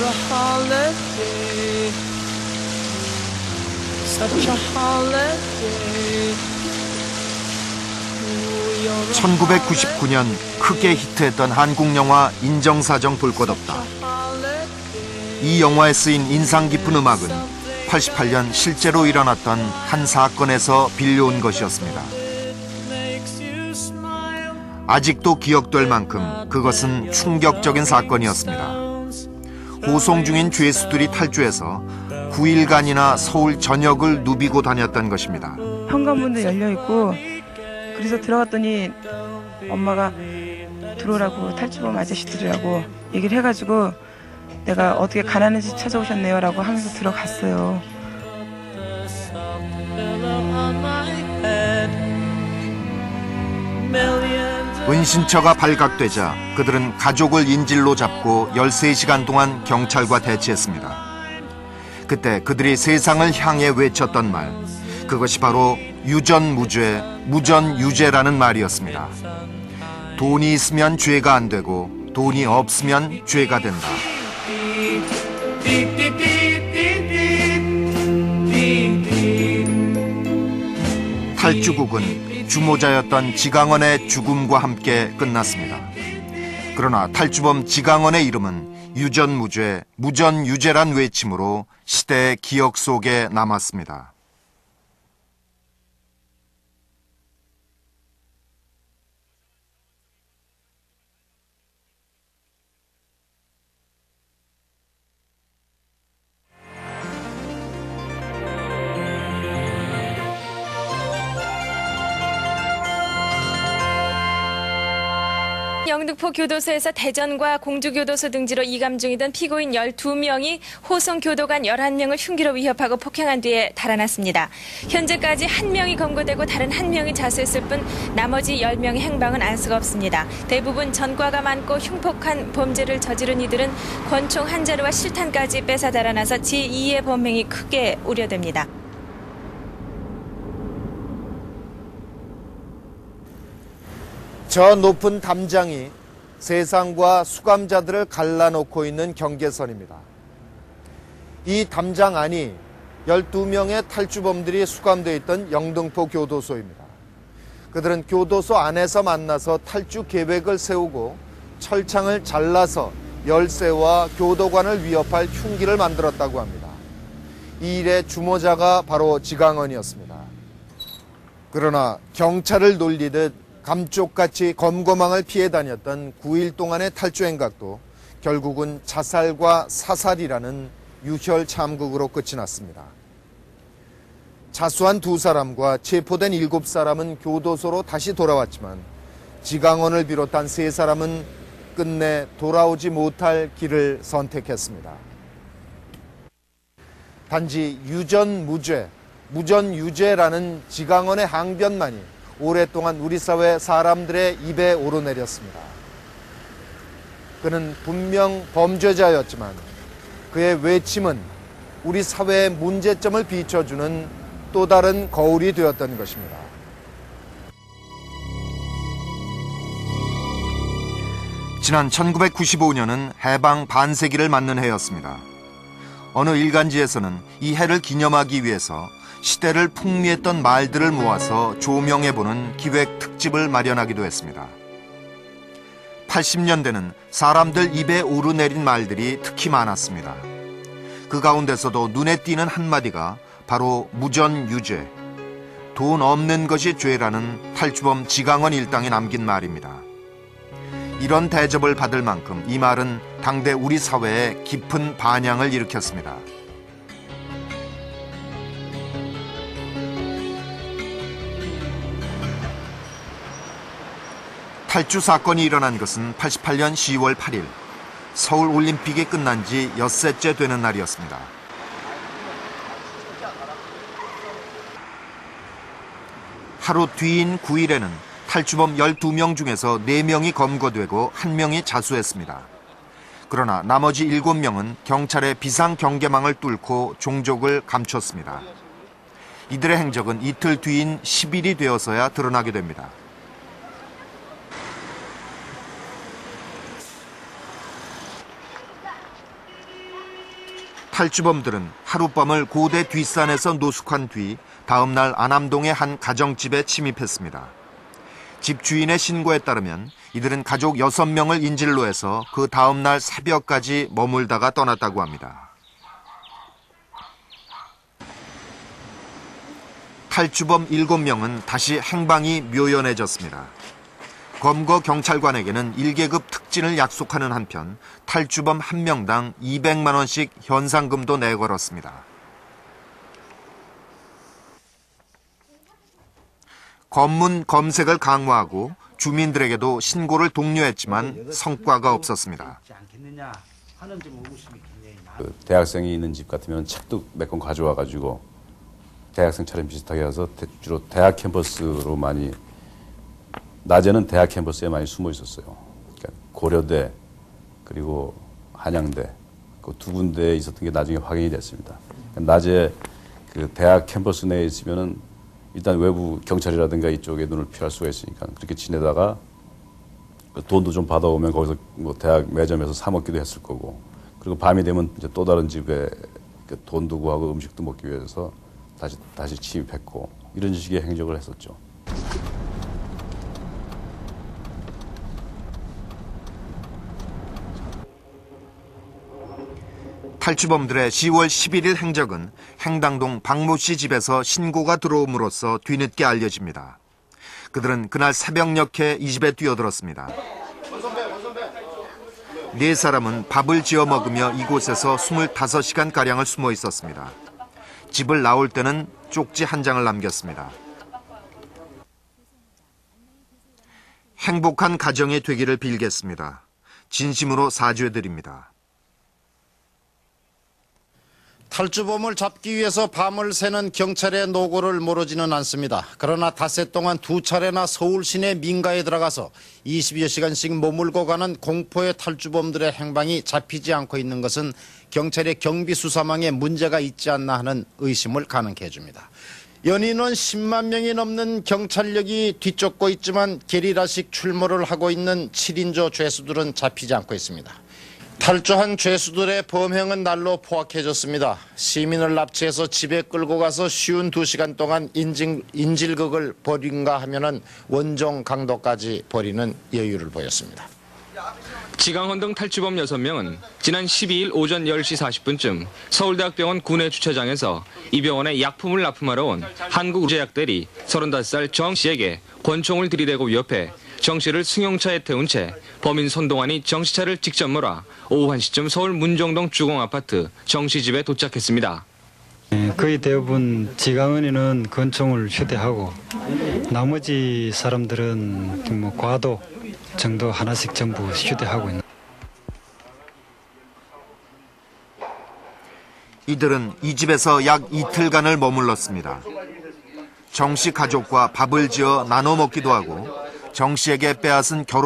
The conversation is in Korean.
a holiday, such a holiday. 1999년 크게 히트했던 한국 영화 인정사정 볼 것 없다. 이 영화에 쓰인 인상 깊은 음악은 88년 실제로 일어났던 한 사건에서 빌려온 것이었습니다. 아직도 기억될 만큼 그것은 충격적인 사건이었습니다. 호송 중인 죄수들이 탈주해서 9일간이나 서울 전역을 누비고 다녔던 것입니다. 현관문도 열려있고 그래서 들어갔더니 엄마가 들어오라고 탈주범 아저씨들이라고 얘기를 해가지고 내가 어떻게 가난한 집 찾아오셨네요 라고 하면서 들어갔어요. 은신처가 발각되자 그들은 가족을 인질로 잡고 13시간 동안 경찰과 대치했습니다. 그때 그들이 세상을 향해 외쳤던 말, 그것이 바로 유전무죄, 무전유죄라는 말이었습니다. 돈이 있으면 죄가 안 되고 돈이 없으면 죄가 된다. 탈주국은 주모자였던 지강원의 죽음과 함께 끝났습니다. 그러나 탈주범 지강원의 이름은 유전무죄, 무전유죄란 외침으로 시대의 기억 속에 남았습니다. 영등포 교도소에서 대전과 공주교도소 등지로 이감 중이던 피고인 12명이 호송 교도관 11명을 흉기로 위협하고 폭행한 뒤에 달아났습니다. 현재까지 1명이 검거되고 다른 1명이 자수했을 뿐 나머지 10명의 행방은 알 수가 없습니다. 대부분 전과가 많고 흉폭한 범죄를 저지른 이들은 권총 한 자루와 실탄까지 뺏어 달아나서 제2의 범행이 크게 우려됩니다. 저 높은 담장이 세상과 수감자들을 갈라놓고 있는 경계선입니다. 이 담장 안이 12명의 탈주범들이 수감되어 있던 영등포 교도소입니다. 그들은 교도소 안에서 만나서 탈주 계획을 세우고 철창을 잘라서 열쇠와 교도관을 위협할 흉기를 만들었다고 합니다. 이 일의 주모자가 바로 지강원이었습니다. 그러나 경찰을 놀리듯 감쪽같이 검거망을 피해 다녔던 9일 동안의 탈주 행각도 결국은 자살과 사살이라는 유혈 참극으로 끝이 났습니다. 자수한 2사람과 체포된 7사람은 교도소로 다시 돌아왔지만 지강원을 비롯한 3사람은 끝내 돌아오지 못할 길을 선택했습니다. 단지 유전무죄, 무전유죄라는 지강원의 항변만이 오랫동안 우리 사회 사람들의 입에 오르내렸습니다. 그는 분명 범죄자였지만 그의 외침은 우리 사회의 문제점을 비춰주는 또 다른 거울이 되었던 것입니다. 지난 1995년은 해방 반세기를 맞는 해였습니다. 어느 일간지에서는 이 해를 기념하기 위해서 시대를 풍미했던 말들을 모아서 조명해보는 기획 특집을 마련하기도 했습니다. 80년대는 사람들 입에 오르내린 말들이 특히 많았습니다. 그 가운데서도 눈에 띄는 한마디가 바로 무전유죄, 돈 없는 것이 죄라는 탈주범 지강원 일당이 남긴 말입니다. 이런 대접을 받을 만큼 이 말은 당대 우리 사회에 깊은 반향을 일으켰습니다. 탈주 사건이 일어난 것은 88년 10월 8일, 서울 올림픽이 끝난 지 엿새째 되는 날이었습니다. 하루 뒤인 9일에는 탈주범 12명 중에서 4명이 검거되고 1명이 자수했습니다. 그러나 나머지 7명은 경찰의 비상경계망을 뚫고 종족을 감췄습니다. 이들의 행적은 이틀 뒤인 10일이 되어서야 드러나게 됩니다. 탈주범들은 하룻밤을 고대 뒷산에서 노숙한 뒤 다음 날 안암동의 한 가정집에 침입했습니다. 집 주인의 신고에 따르면 이들은 가족 6명을 인질로 해서 그 다음 날 새벽까지 머물다가 떠났다고 합니다. 탈주범 7명은 다시 행방이 묘연해졌습니다. 검거 경찰관에게는 1계급 특진을 약속하는 한편 탈주범 1명당 200만 원씩 현상금도 내걸었습니다. 검문 검색을 강화하고 주민들에게도 신고를 독려했지만 성과가 없었습니다. 대학생이 있는 집 같으면 책도 몇 권 가져와가지고 대학생처럼 비슷하게 해서 주로 대학 캠퍼스로 많이, 낮에는 대학 캠퍼스에 많이 숨어 있었어요. 그러니까 고려대 그리고 한양대 그 두 군데에 있었던 게 나중에 확인이 됐습니다. 그러니까 낮에 그 대학 캠퍼스 내에 있으면은 일단 외부 경찰이라든가 이쪽에 눈을 피할 수가 있으니까 그렇게 지내다가 돈도 좀 받아오면 거기서 뭐 대학 매점에서 사 먹기도 했을 거고, 그리고 밤이 되면 이제 또 다른 집에 돈 두고 하고 음식도 먹기 위해서 다시 침입했고, 이런 식의 행적을 했었죠. 탈주범들의 10월 11일 행적은 행당동 박모 씨 집에서 신고가 들어옴으로써 뒤늦게 알려집니다. 그들은 그날 새벽녘에 이 집에 뛰어들었습니다. 4사람은 밥을 지어 먹으며 이곳에서 25시간가량을 숨어 있었습니다. 집을 나올 때는 쪽지 한 장을 남겼습니다. 행복한 가정이 되기를 빌겠습니다. 진심으로 사죄드립니다. 탈주범을 잡기 위해서 밤을 새는 경찰의 노고를 모르지는 않습니다. 그러나 닷새 동안 2차례나 서울 시내 민가에 들어가서 20여 시간씩 머물고 가는 공포의 탈주범들의 행방이 잡히지 않고 있는 것은 경찰의 경비 수사망에 문제가 있지 않나 하는 의심을 가능케 해줍니다. 연인원 10만 명이 넘는 경찰력이 뒤쫓고 있지만 게리라식 출몰을 하고 있는 7인조 죄수들은 잡히지 않고 있습니다. 탈주한 죄수들의 범행은 날로 포악해졌습니다. 시민을 납치해서 집에 끌고 가서 쉬운 2시간 동안 인질극을 벌인가 하면은 원정 강도까지 벌이는 여유를 보였습니다. 지강헌 등 탈주범 6명은 지난 12일 오전 10시 40분쯤 서울대학병원 구내 주차장에서 이 병원에 약품을 납품하러 온 한국제약 대리 35살 정 씨에게 권총을 들이대고 위협해 정 씨를 승용차에 태운 채 범인 손동환이 정 씨 차를 직접 몰아 오후 1시쯤 서울 문정동 주공아파트 정 씨 집에 도착했습니다. 거의 대부분 지강헌이는 권총을 휴대하고 나머지 사람들은 뭐 과도 정도 하나씩 전부 휴대하고 있는. 이들은 이 집에서 약 이틀간을 머물렀습니다. 정 씨 가족과 밥을 지어 나눠 먹기도 하고 정 씨에게 빼앗은 결혼